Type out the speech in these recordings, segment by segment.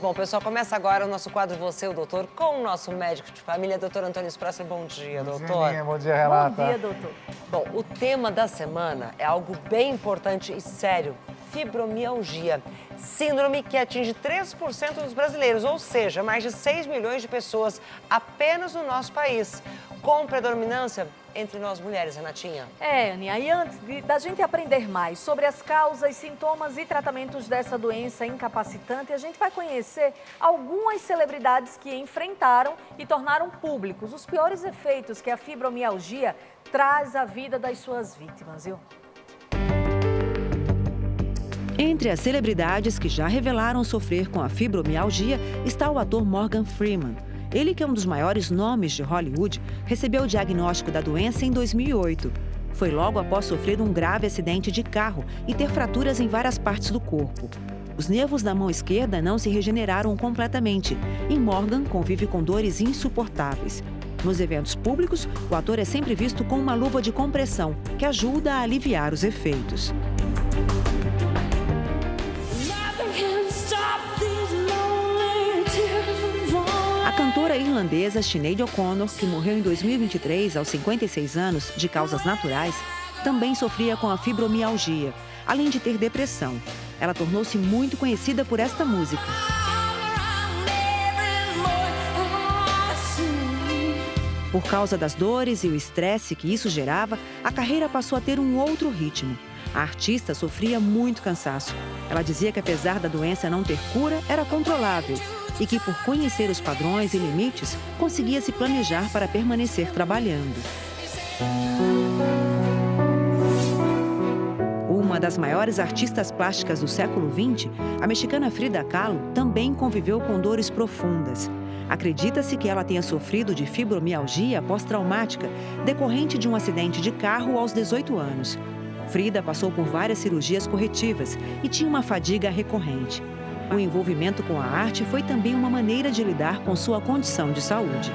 Bom, pessoal, começa agora o nosso quadro Você, o Doutor, com o nosso médico de família, doutor Antônio Sprasser. Bom dia, doutor. Bom dia, Renata. Bom dia, doutor. Bom, o tema da semana é algo bem importante e sério. Fibromialgia, síndrome que atinge 3% dos brasileiros, ou seja, mais de 6 milhões de pessoas apenas no nosso país, com predominância entre nós mulheres, Renatinha. Aninha, e antes da gente aprender mais sobre as causas, sintomas e tratamentos dessa doença incapacitante, a gente vai conhecer algumas celebridades que enfrentaram e tornaram públicos os piores efeitos que a fibromialgia traz à vida das suas vítimas, viu? Entre as celebridades que já revelaram sofrer com a fibromialgia está o ator Morgan Freeman. Ele, que é um dos maiores nomes de Hollywood, recebeu o diagnóstico da doença em 2008. Foi logo após sofrer um grave acidente de carro e ter fraturas em várias partes do corpo. Os nervos da mão esquerda não se regeneraram completamente e Morgan convive com dores insuportáveis. Nos eventos públicos, o ator é sempre visto com uma luva de compressão, que ajuda a aliviar os efeitos. A cantora irlandesa Sinéad O'Connor, que morreu em 2023 aos 56 anos de causas naturais, também sofria com a fibromialgia, além de ter depressão. Ela tornou-se muito conhecida por esta música. Por causa das dores e o estresse que isso gerava, a carreira passou a ter um outro ritmo. A artista sofria muito cansaço. Ela dizia que, apesar da doença não ter cura, era controlável e que, por conhecer os padrões e limites, conseguia se planejar para permanecer trabalhando. Uma das maiores artistas plásticas do século XX, a mexicana Frida Kahlo também conviveu com dores profundas. Acredita-se que ela tenha sofrido de fibromialgia pós-traumática decorrente de um acidente de carro aos 18 anos. Frida passou por várias cirurgias corretivas e tinha uma fadiga recorrente. O envolvimento com a arte foi também uma maneira de lidar com sua condição de saúde.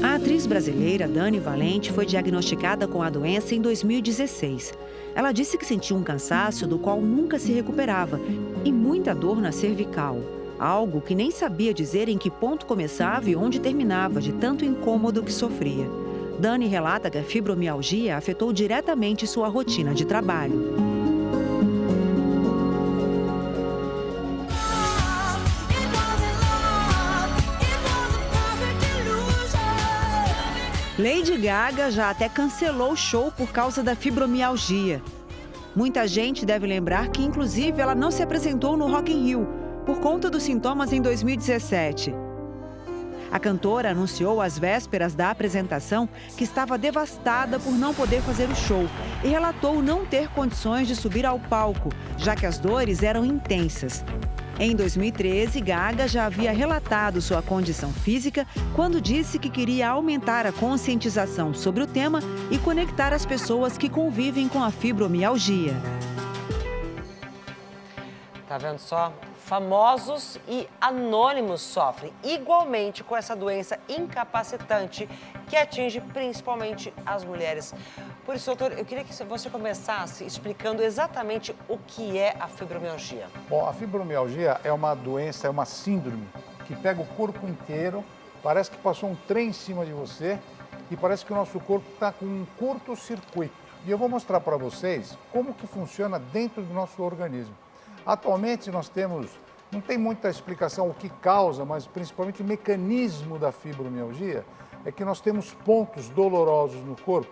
A atriz brasileira Dani Valente foi diagnosticada com a doença em 2016. Ela disse que sentia um cansaço do qual nunca se recuperava e muita dor na cervical. Algo que nem sabia dizer em que ponto começava e onde terminava, de tanto incômodo que sofria. Dani relata que a fibromialgia afetou diretamente sua rotina de trabalho. Lady Gaga já até cancelou o show por causa da fibromialgia. Muita gente deve lembrar que, inclusive, ela não se apresentou no Rock in Rio por conta dos sintomas em 2017. A cantora anunciou às vésperas da apresentação que estava devastada por não poder fazer o show e relatou não ter condições de subir ao palco, já que as dores eram intensas. Em 2013, Gaga já havia relatado sua condição física quando disse que queria aumentar a conscientização sobre o tema e conectar as pessoas que convivem com a fibromialgia. Tá vendo só? Famosos e anônimos sofrem igualmente com essa doença incapacitante que atinge principalmente as mulheres. Por isso, doutor, eu queria que você começasse explicando exatamente o que é a fibromialgia. Bom, a fibromialgia é uma doença, é uma síndrome que pega o corpo inteiro, parece que passou um trem em cima de você e parece que o nosso corpo está com um curto-circuito. E eu vou mostrar para vocês como que funciona dentro do nosso organismo. Atualmente nós temos, não tem muita explicação o que causa, mas principalmente o mecanismo da fibromialgia é que nós temos pontos dolorosos no corpo.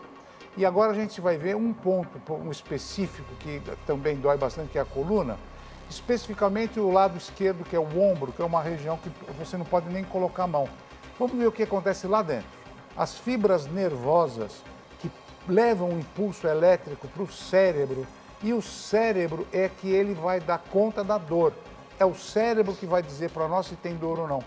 E agora a gente vai ver um ponto, um específico que também dói bastante, que é a coluna, especificamente o lado esquerdo, que é o ombro, que é uma região que você não pode nem colocar a mão. Vamos ver o que acontece lá dentro. As fibras nervosas que levam o impulso elétrico para o cérebro, e o cérebro é que ele vai dar conta da dor. É o cérebro que vai dizer para nós se tem dor ou não.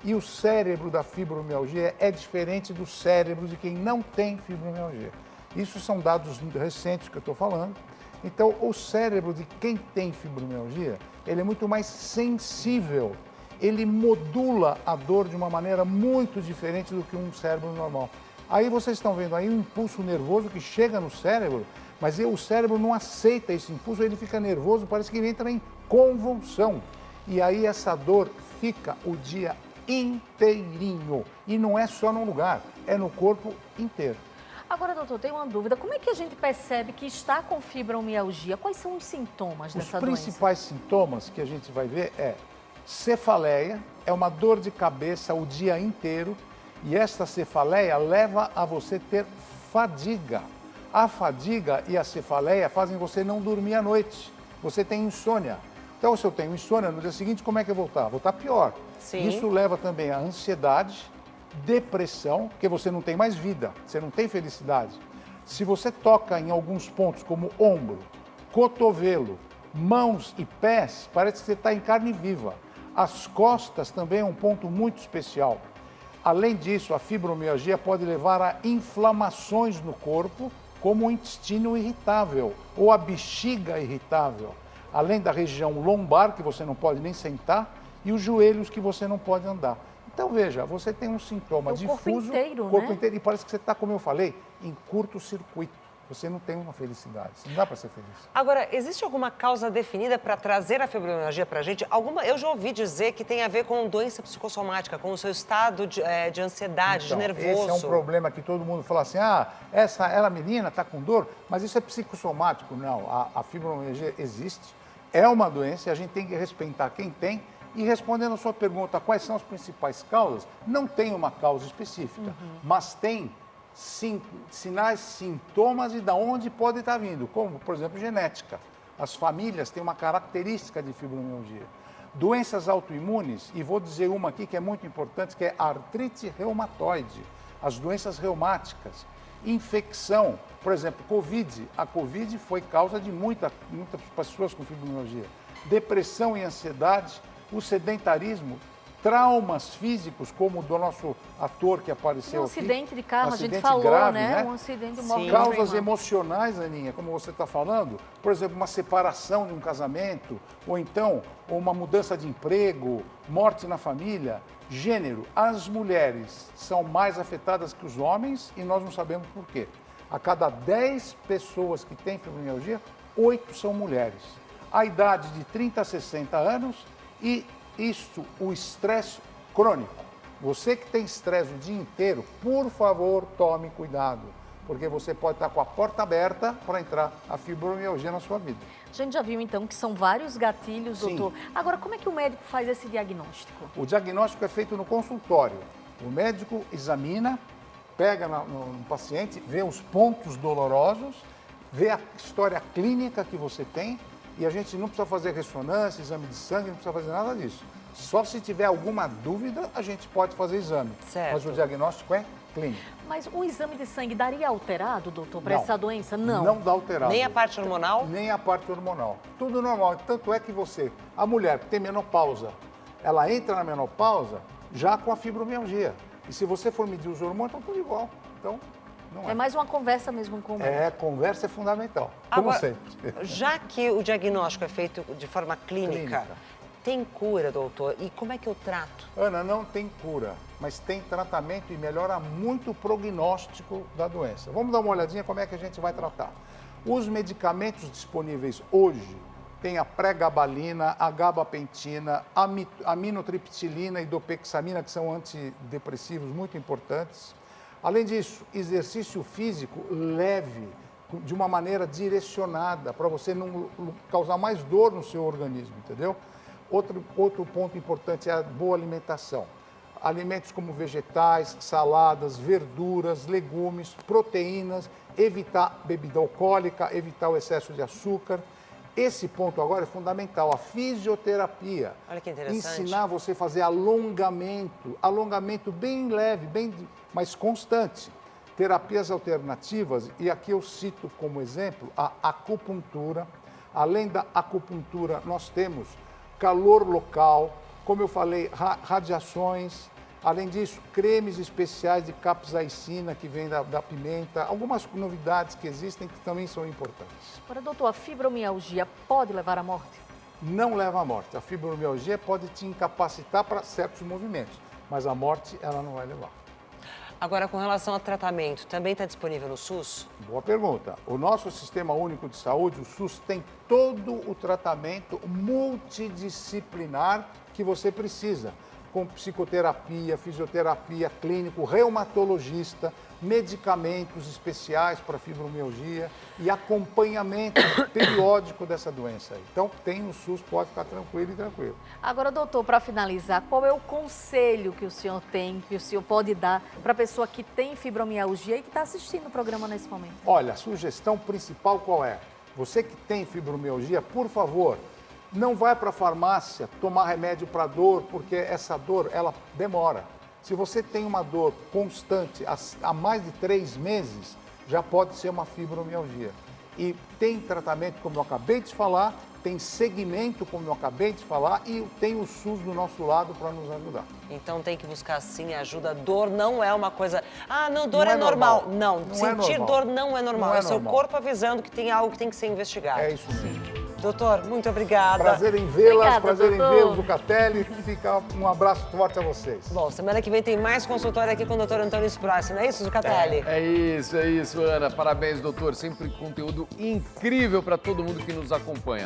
E o cérebro da fibromialgia é diferente do cérebro de quem não tem fibromialgia. Isso são dados recentes que eu estou falando. Então, o cérebro de quem tem fibromialgia, ele é muito mais sensível. Ele modula a dor de uma maneira muito diferente do que um cérebro normal. Aí vocês estão vendo aí um impulso nervoso que chega no cérebro Mas o cérebro não aceita esse impulso, ele fica nervoso, parece que ele entra em convulsão. E aí essa dor fica o dia inteirinho. E não é só num lugar, é no corpo inteiro. Agora, doutor, tem uma dúvida. Como é que a gente percebe que está com fibromialgia? Quais são os sintomas dessa doença? Os principais sintomas que a gente vai ver é cefaleia, é uma dor de cabeça o dia inteiro. E esta cefaleia leva a você ter fadiga. A fadiga e a cefaleia fazem você não dormir à noite. Você tem insônia. Então, se eu tenho insônia, no dia seguinte, como é que eu vou estar? Vou estar pior. Sim. Isso leva também à ansiedade, depressão, porque você não tem mais vida, você não tem felicidade. Se você toca em alguns pontos, como ombro, cotovelo, mãos e pés, parece que você está em carne viva. As costas também é um ponto muito especial. Além disso, a fibromialgia pode levar a inflamações no corpo, como o intestino irritável ou a bexiga irritável. Além da região lombar, que você não pode nem sentar, e os joelhos que você não pode andar. Então, veja, você tem um sintoma difuso, corpo inteiro, e parece que você está, como eu falei, em curto-circuito. Você não tem uma felicidade, não dá para ser feliz. Agora, existe alguma causa definida para trazer a fibromialgia para a gente? Eu já ouvi dizer que tem a ver com doença psicossomática, com o seu estado de ansiedade, Então, de nervoso. esse é um problema que todo mundo fala assim, ela menina está com dor, mas isso é psicossomático. Não, a fibromialgia existe, é uma doença e a gente tem que respeitar quem tem. E respondendo a sua pergunta, quais são as principais causas? Não tem uma causa específica, mas tem sinais, sintomas e de onde pode estar vindo, como, por exemplo, genética. As famílias têm uma característica de fibromialgia. Doenças autoimunes, e vou dizer uma aqui que é muito importante, que é a artrite reumatoide, as doenças reumáticas, infecção, por exemplo, Covid. A Covid foi causa de muitas pessoas com fibromialgia. Depressão e ansiedade, o sedentarismo, traumas físicos, como o do nosso ator que apareceu aqui. Um acidente de carro, a gente acidente falou, grave, né? Um acidente mortal. Causas emocionais, Aninha, como você está falando, por exemplo, uma separação de um casamento, ou então uma mudança de emprego, morte na família, gênero. As mulheres são mais afetadas que os homens e nós não sabemos por quê. A cada 10 pessoas que têm fibromialgia, 8 são mulheres. A idade de 30 a 60 anos e isso, o estresse crônico. Você que tem estresse o dia inteiro, por favor, tome cuidado, porque você pode estar com a porta aberta para entrar a fibromialgia na sua vida. A gente já viu, então, que são vários gatilhos, Sim. doutor. Agora, como é que o médico faz esse diagnóstico? O diagnóstico é feito no consultório. O médico examina, pega no paciente, vê os pontos dolorosos, vê a história clínica que você tem, e a gente não precisa fazer ressonância, exame de sangue, não precisa fazer nada disso. Só se tiver alguma dúvida, a gente pode fazer exame. Certo. Mas o diagnóstico é clínico. Mas o exame de sangue daria alterado, doutor, para Não. essa doença? Não. Não dá alterado. Nem a parte hormonal? Nem a parte hormonal. Tudo normal. Tanto é que a mulher que tem menopausa, ela entra na menopausa já com a fibromialgia. E se você for medir os hormônios, estão tudo igual. Então, não é. É mais uma conversa mesmo com o médico. Conversa é fundamental, como Agora, sempre. já que o diagnóstico é feito de forma clínica, tem cura, doutor? E como é que eu trato? Ana, não tem cura, mas tem tratamento e melhora muito o prognóstico da doença. Vamos dar uma olhadinha como é que a gente vai tratar. Os medicamentos disponíveis hoje têm a pregabalina, a gabapentina, a aminotriptilina e dopexamina, que são antidepressivos muito importantes. Além disso, exercício físico leve, de uma maneira direcionada, para você não causar mais dor no seu organismo, entendeu? Outro ponto importante é a boa alimentação. Alimentos como vegetais, saladas, verduras, legumes, proteínas, evitar bebida alcoólica, evitar o excesso de açúcar. Esse ponto agora é fundamental, a fisioterapia. Olha que interessante. Ensinar você a fazer alongamento bem leve, mas constante. Terapias alternativas, e aqui eu cito como exemplo a acupuntura. Além da acupuntura, nós temos calor local, como eu falei, radiações. Além disso, cremes especiais de capsaicina, que vem da pimenta. Algumas novidades que existem que também são importantes. Agora, doutor, a fibromialgia pode levar à morte? Não leva à morte. A fibromialgia pode te incapacitar para certos movimentos, mas a morte ela não vai levar. Agora, com relação ao tratamento, também está disponível no SUS? Boa pergunta. O nosso Sistema Único de Saúde, o SUS, tem todo o tratamento multidisciplinar que você precisa, com psicoterapia, fisioterapia, clínico, reumatologista, medicamentos especiais para fibromialgia e acompanhamento periódico dessa doença aí. Então, tem no SUS, pode ficar tranquilo e tranquilo. Agora, doutor, para finalizar, qual é o conselho que o senhor tem, que o senhor pode dar para a pessoa que tem fibromialgia e que está assistindo o programa nesse momento? Olha, a sugestão principal qual é? Você que tem fibromialgia, por favor, não vai para a farmácia tomar remédio para dor, porque essa dor, ela demora. Se você tem uma dor constante há mais de 3 meses, já pode ser uma fibromialgia. E tem tratamento, como eu acabei de falar, tem segmento, como eu acabei de falar, e tem o SUS do nosso lado para nos ajudar. Então tem que buscar sim ajuda. Dor não é uma coisa... Ah, não, dor Não é é normal. normal. Não, Não é sentir normal. dor não é normal. Não é É seu normal. corpo avisando que tem algo que tem que ser investigado. É isso mesmo. Doutor, muito obrigada. Prazer em vê-las, Obrigada, prazer em doutor. vê-los, Zucatelli. Fica um abraço forte a vocês. Bom, semana que vem tem mais consultório aqui com o doutor Antônio Sprossi, não é isso, Zucatelli? É isso, Ana. Parabéns, doutor. Sempre conteúdo incrível para todo mundo que nos acompanha.